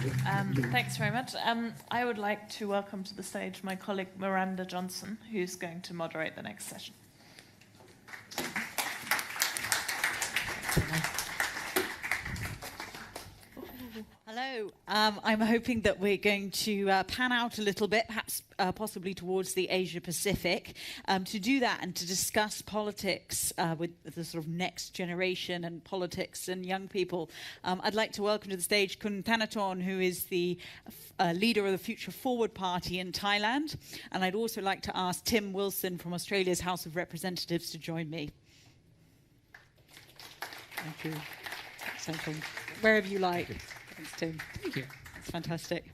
Thanks very much. I would like to welcome to the stage my colleague Miranda Johnson, who's going to moderate the next session. Hello. I'm hoping that we're going to pan out a little bit, perhaps possibly towards the Asia-Pacific. To do that and to discuss politics with the sort of next generation and politics and young people, I'd like to welcome to the stage Kun Thanathorn, who is the leader of the Future Forward Party in Thailand. And I'd also like to ask Tim Wilson from Australia's House of Representatives to join me. Thank you. So, wherever you like. Thanks, Tim. Thank you. That's fantastic.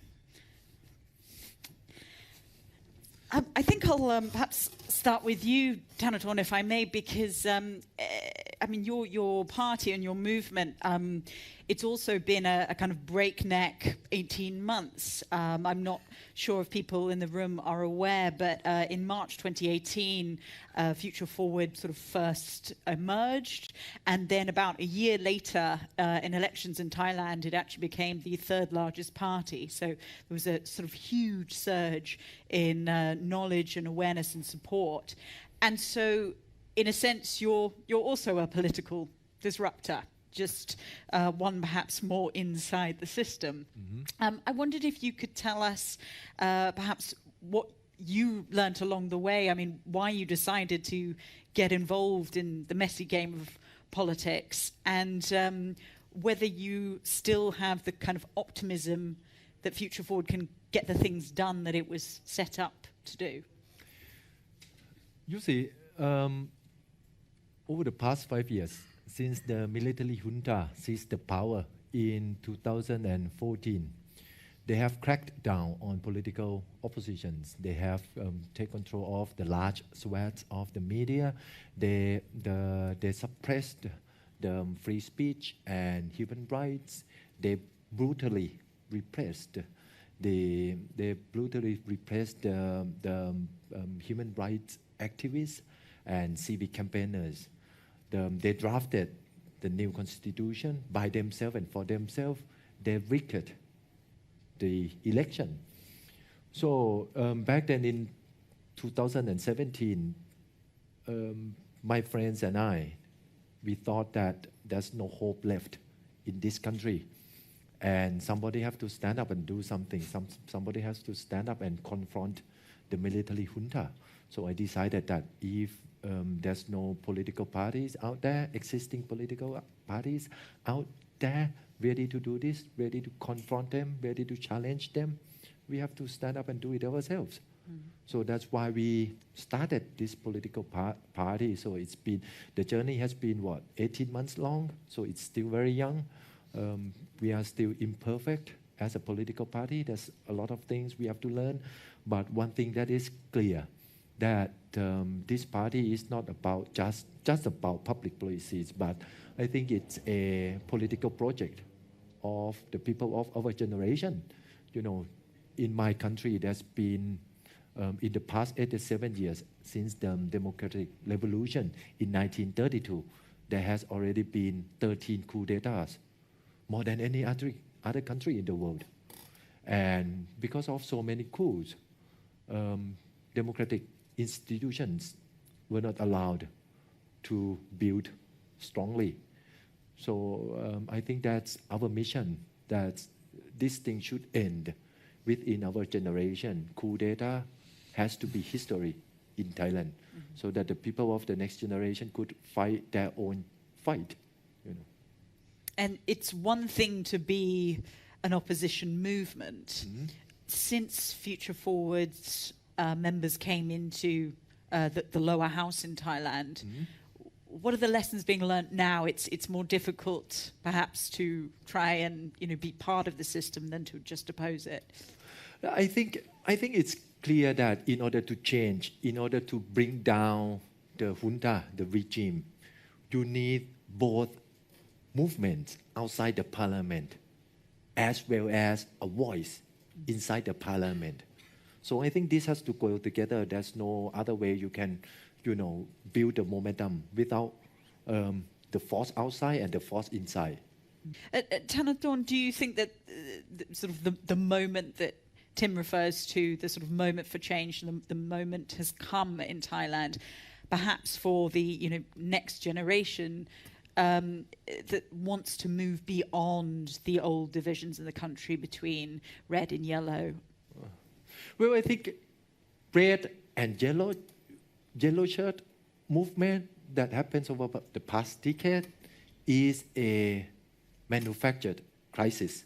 I think I'll perhaps start with you, Thanathorn, if I may, because I mean your party and your movement. It's also been a kind of breakneck 18 months. I'm not sure if people in the room are aware, but in March 2018, Future Forward sort of first emerged, and then about a year later, in elections in Thailand, it actually became the third largest party. So there was a sort of huge surge in knowledge and awareness and support. And so, in a sense, you're also a political disruptor. Just one perhaps more inside the system. Mm-hmm. I wondered if you could tell us perhaps what you learnt along the way. I mean, why you decided to get involved in the messy game of politics, and whether you still have the kind of optimism that Future Forward can get the things done that it was set up to do. You see, over the past 5 years, since the military junta seized the power in 2014, they have cracked down on political oppositions. They have taken control of the large swaths of the media. They suppressed the free speech and human rights. They brutally repressed the human rights activists and civic campaigners. They drafted the new constitution by themselves and for themselves. They rigged the election. So back then in 2017, my friends and I, we thought that there's no hope left in this country. And somebody has to stand up and do something. Somebody has to stand up and confront the military junta. So I decided that if there's no political parties out there, existing political parties out there ready to do this, ready to confront them, ready to challenge them, we have to stand up and do it ourselves. So that's why we started this political party. So it's been, the journey has been 18 months long, so it's still very young. We are still imperfect as a political party. There's a lot of things we have to learn, but one thing that is clear, that this party is not about just about public policies, but I think it's a political project of the people of our generation. You know, in my country, there's been, in the past 87 years, since the democratic revolution in 1932, there has already been 13 coups d'etats, more than any other country in the world. And because of so many coups, democratic institutions were not allowed to build strongly. So I think that's our mission, that this thing should end within our generation. Coup d'etat has to be history in Thailand, so that the people of the next generation could fight their own fight. You know. And it's one thing to be an opposition movement. Since Future Forward's members came into the lower house in Thailand, what are the lessons being learnt now? It's more difficult, perhaps, to try and be part of the system than to just oppose it. I think it's clear that in order to change, in order to bring down the junta, the regime, you need both movements outside the parliament as well as a voice inside the parliament. So I think this has to go together. There's no other way you can, build the momentum without the force outside and the force inside. Thanathorn, do you think that the moment that Tim refers to, the sort of moment for change, the moment has come in Thailand, perhaps for the next generation that wants to move beyond the old divisions in the country between red and yellow? Well, I think red and yellow shirt movement that happens over the past decade is a manufactured crisis.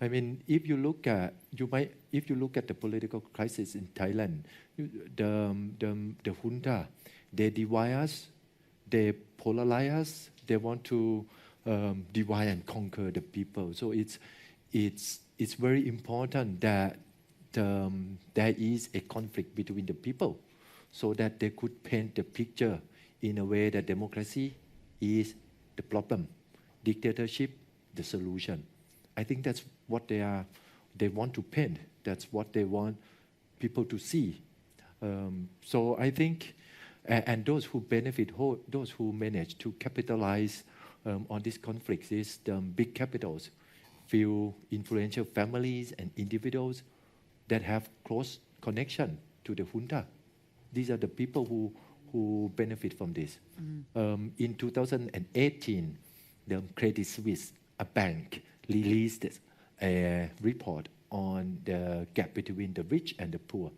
I mean, if you look at the political crisis in Thailand, the junta, they divide us, they polarize us, they want to divide and conquer the people. So it's very important that there is a conflict between the people, so that they could paint the picture in a way that democracy is the problem, dictatorship the solution. I think that's what they want to paint. That's what they want people to see. So I think, and those who benefit, those who manage to capitalize on this conflict is the big capitals, few influential families and individuals that have close connection to the junta. These are the people who benefit from this. In 2018, the Credit Suisse, a bank, released a report on the gap between the rich and the poor.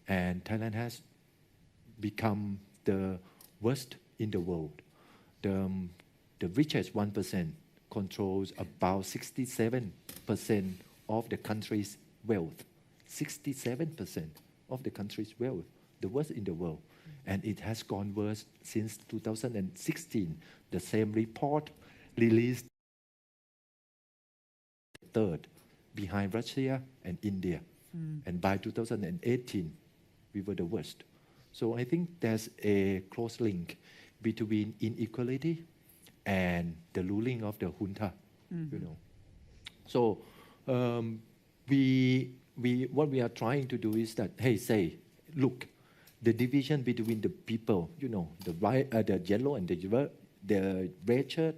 And Thailand has become the worst in the world. The richest 1% controls about 67% of the country's wealth. 67% of the country's wealth, the worst in the world. And it has gone worse since 2016. The same report released third, behind Russia and India. And by 2018, we were the worst. So I think there's a close link between inequality and the ruling of the junta. So what we are trying to do is that, look, the division between the people, the yellow and the red shirt,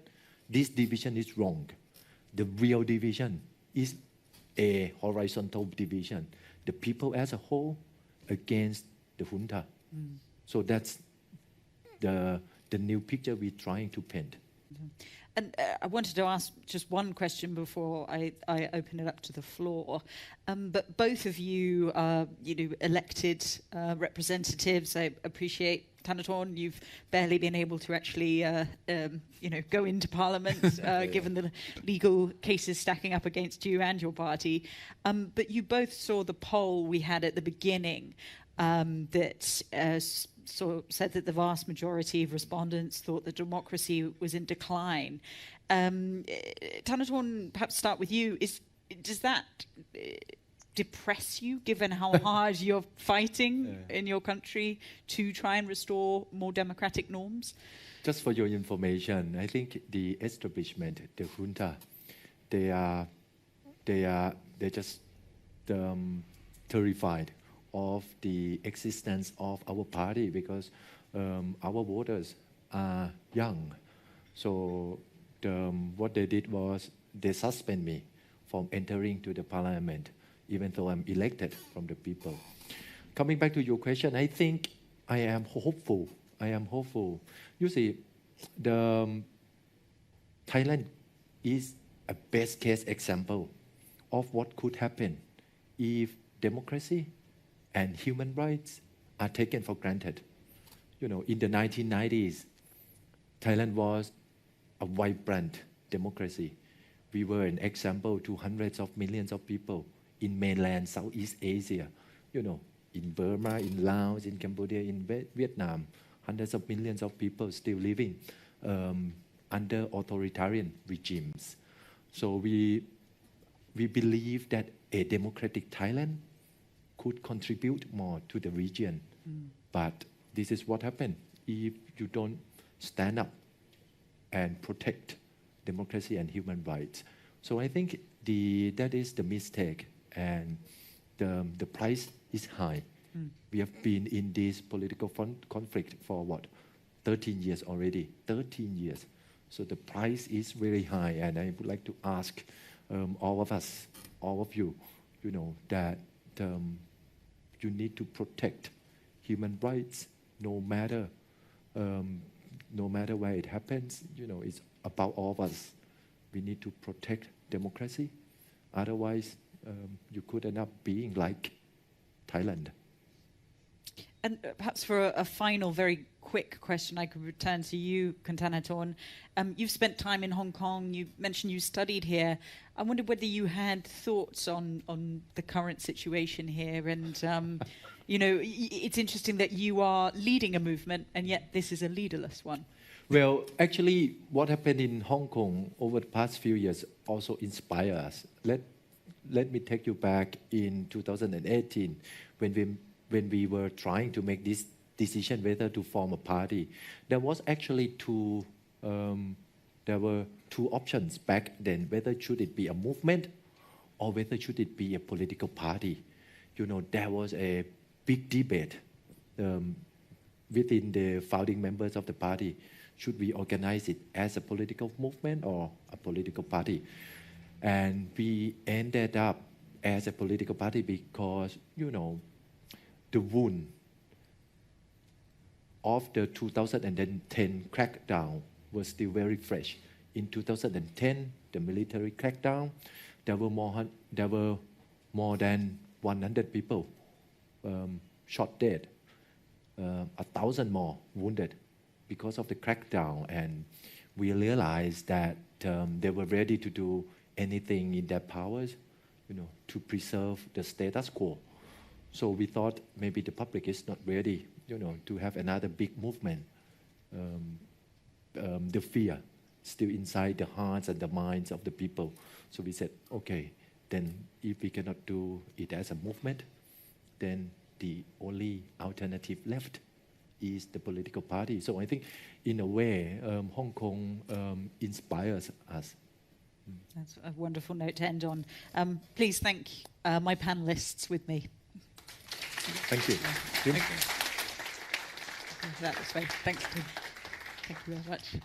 this division is wrong. The real division is a horizontal division. The people as a whole against the junta. So that's the new picture we're trying to paint. And I wanted to ask just one question before I open it up to the floor. But both of you are, elected representatives. I appreciate, Thanathorn, you've barely been able to actually, go into Parliament, given the legal cases stacking up against you and your party. But you both saw the poll we had at the beginning that said that the vast majority of respondents thought that democracy was in decline. Thanathorn, perhaps start with you. Does that depress you, given how hard you're fighting in your country to try and restore more democratic norms? Just for your information, I think the establishment, the junta, they're just terrified of the existence of our party, because our voters are young. So what they did was they suspend me from entering to the parliament, even though I'm elected from the people. Coming back to your question, I think I am hopeful. You see, Thailand is a best case example of what could happen if democracy and human rights are taken for granted. In the 1990s, Thailand was a vibrant democracy. We were an example to hundreds of millions of people in mainland Southeast Asia, in Burma, in Laos, in Cambodia, in Vietnam, hundreds of millions of people still living under authoritarian regimes. So we believe that a democratic Thailand could contribute more to the region. But this is what happens if you don't stand up and protect democracy and human rights. So I think that is the mistake, and the price is high. We have been in this political conflict for 13 years already. 13 years. So the price is very high, and I would like to ask all of us, all of you, that you need to protect human rights, no matter where it happens. It's about all of us. We need to protect democracy. Otherwise, you could end up being like Thailand. And perhaps for a final, very quick question, I could return to you, Thanathorn. You've spent time in Hong Kong. You mentioned you studied here. I wondered whether you had thoughts on the current situation here. And, it's interesting that you are leading a movement, and yet this is a leaderless one. Well, actually, what happened in Hong Kong over the past few years also inspired us. Let me take you back in 2018 when we were trying to make this decision whether to form a party. There were two options back then, whether should it be a movement or whether should it be a political party. There was a big debate within the founding members of the party. Should we organize it as a political movement or a political party? And we ended up as a political party because, the wound of the 2010 crackdown was still very fresh. In 2010, the military crackdown, there were more than 100 people shot dead, 1,000 more wounded because of the crackdown, and we realized that they were ready to do anything in their powers, to preserve the status quo. So we thought maybe the public is not ready, to have another big movement. The fear still inside the hearts and the minds of the people. So we said, okay, then if we cannot do it as a movement, then the only alternative left is the political party. So I think, in a way, Hong Kong inspires us. That's a wonderful note to end on. Please thank my panelists with me. Thank you. Thank you. That was great. Thanks. Thank you very much.